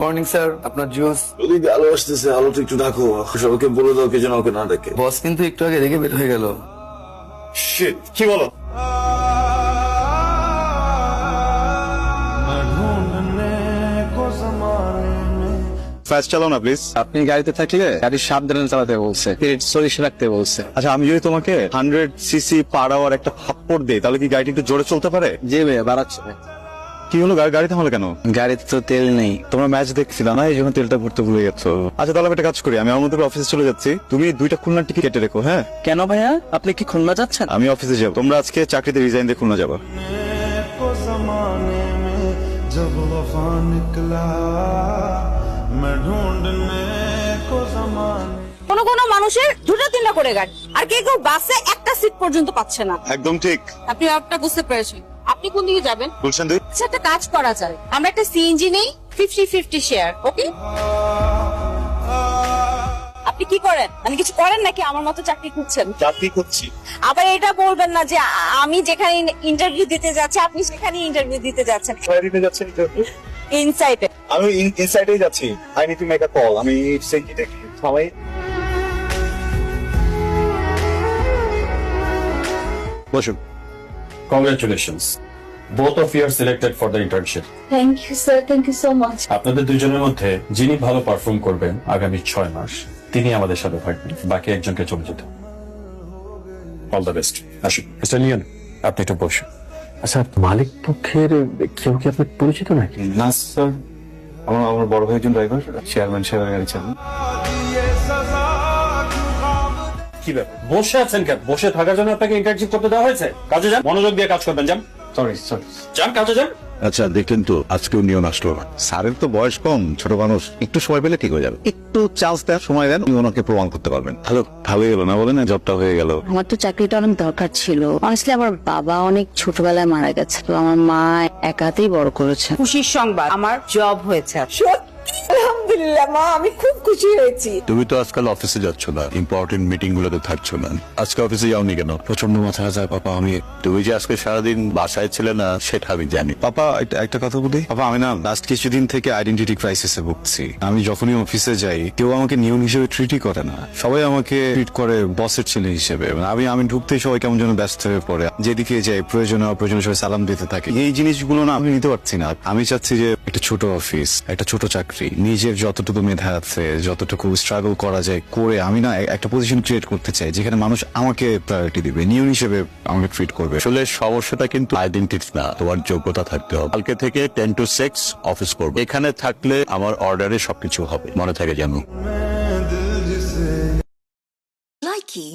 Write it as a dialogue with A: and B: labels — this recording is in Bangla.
A: মর্নিং স্যার, আপনার জুস।
B: যদি আলো আসতেছে, আলোটা একটু ডাকো, সবাইকে বলে দাও কে যেন ওকে না ডাকে।
A: বস কিন্তু একটু আগে রেগে বের হয়ে গেল।
B: শিট, কি বলো?
C: ফাস্ট চালাও না প্লিজ।
D: আপনি গাড়িতে থাকলে গাড়ি সাবধানে চালাতে বলছে, সরিষ রাখতে বলছে।
C: আচ্ছা, আমি যদি তোমাকে 100cc পার আওয়ার একটা থাপ্পড় দেই তাহলে কি গাড়িটা একটু জোরে চলতে পারে?
D: জি ভাইয়া, বাড়াচ্ছে।
C: কি হলো, গাড়ি থামালো কেন?
D: গাড়িতে তো তেল নেই।
C: তোমরা ম্যাচ দেখছিলা না, এই জন্য তেলটা ভরতে ভুলে গেছো। আচ্ছা তাহলে আমি একটা কাজ করি, আমি আমার মতো অফিসে চলে যাচ্ছি, তুমি 2টা খুলনার টিকিট কেটে রেখো। হ্যাঁ,
D: কেন ভাইয়া, আপনি কি খুলনা যাচ্ছেন?
C: আমি অফিসে যাবো, তোমরা আজকে চাকরিতে রিজাইন দিয়ে খুলনা যাবো।
E: जब वफा निकला मैं ढूंढने को ज़माने।
F: কোনো কোনো মানুষের 2টা-3টা করে গাড়ি, আর কেউ কেউ বাসে একটা সিট পর্যন্ত পাচ্ছে না।
C: একদম ঠিক।
F: আপনি ব্যাপারটা বুঝতে পেরেছেন। আপনি কোন দিকে যাবেন?
C: গুলশান দুই।
F: আচ্ছা, একটা কাজ করা যায়, আমরা একটা সিএনজি নেই, 50-50 শেয়ার। ওকে, আপনি কি করেন? মানে কিছু করেন নাকি আমার মতো চাকরি খুঁজছেন?
C: চাকরি করছি।
F: আবার এটা বলবেন না যে আমি যেখানে ইন্টারভিউ দিতে যাচ্ছি আপনি সেখানে ইন্টারভিউ দিতে যাচ্ছেন।
C: কোথায় দিতে যাচ্ছেন?
F: ইনসাইটে।
C: আমি ইনসাইডেই যাচ্ছি। I need to make a call. আমি সেন্টিতে থামাই। বসুন।
G: Congratulations. Both of you are selected for the internship.
F: Thank you sir, thank you so much.
G: আপনাদের দুজনের মধ্যে যিনি ভালো পারফর্ম করবেন আগামী 6 মাস তিনি আমাদের সাথে থাকবেন, বাকি একজনকে চলে যেতে। All the best. আসুন মিস্টার নিয়ন, আপনি একটু বসুন।
H: আচ্ছা, মালিক পক্ষের কেউ কি আপনার পরিচিত নাকি?
C: না স্যার, আমার বড় ভাই একজন ড্রাইভার, চেয়ারম্যান সাহেবের গাড়ি চালান।
G: কি ব্যাপার, বসে আছেন কেন? বসে থাকার জন্য আপনাকে ইন্টার্নশিপ করতে দেওয়া হয়েছে। কাজে যান, মনোযোগ দিয়ে কাজ করবেন। যান,
H: সরি।
G: যান কাজে যান।
I: আচ্ছা দেখলেন তো, আজকেও নিয়ন আসলো না। স্যারের তো বয়স কম, ছোট মানুষ, একটু সময় পেলে ঠিক হয়ে যাবে। একটু চান্স দেন, সময় দেন, উনি ওনাকে প্রমাণ করতে পারবেন। ভালো গেল না বলেন, জবটা হয়ে গেল।
J: আমার তো চাকরিটা অনেক দরকার ছিল। অনেস্টলি আমার বাবা অনেক ছোটবেলায় মারা গেছে, তো আমার মা একাতেই বড় করেছে।
F: খুশির সংবাদ, আমার জব হয়েছে। আলহামদুলিল্লাহ মা, আমি খুব খুশি হয়েছি।
I: তুমি তো আজকাল অফিসে যাচ্ছ না, ইম্পর্টেন্ট মিটিং গুলোতে থাকছো না। আজকে অফিসে যাওনি কেন?
H: প্রচন্ড মাথা ব্যথা পাপা। আমি
I: তুমি যে আজকে সারাদিন বাসায় ছিলে না সেটা আমি জানি।
C: পাপা একটা কথা বলি। পাপা, আমি না লাস্ট কিছুদিন থেকে আইডেন্টিটি ক্রাইসিসে ভুগছি। আমি যখনই অফিসে যাই কেউ আমাকে নিয়ম হিসেবে ট্রিটই করে না, সবাই আমাকে ট্রিট করে বসের ছেলে হিসেবে। আমি ঢুকতেই সবাই কেমন যেন ব্যস্ত হয়ে পড়ে, যেদিকে যাই প্রয়োজনে অপ্রয়োজনে সবাই সালাম দিতে থাকে। এই জিনিসগুলো না আমি নিতে পারছি না। আমি চাচ্ছি যে একটা ছোট অফিস, একটা ছোট চাকরি, নিজের যতটুকু মেধা আছে, যতটুকু স্ট্রাগল করা যায় করে আমি না একটা পজিশন ক্রিয়েট করতে চাই যেখানে মানুষ আমাকে প্রায়োরিটি দিবে, নিয়ম হিসেবে আমাকে ট্রিট করবে।
I: আসলে সমস্যাটা কিন্তু আইডেন্টিটি না, তোমার যোগ্যতা থাকতে হবে। কালকে থেকে 10 to 6 অফিস করবো। এখানে থাকলে আমার অর্ডারে সবকিছু হবে, মনে থাকে জানো।
E: मैं दिल जिसे
K: Likey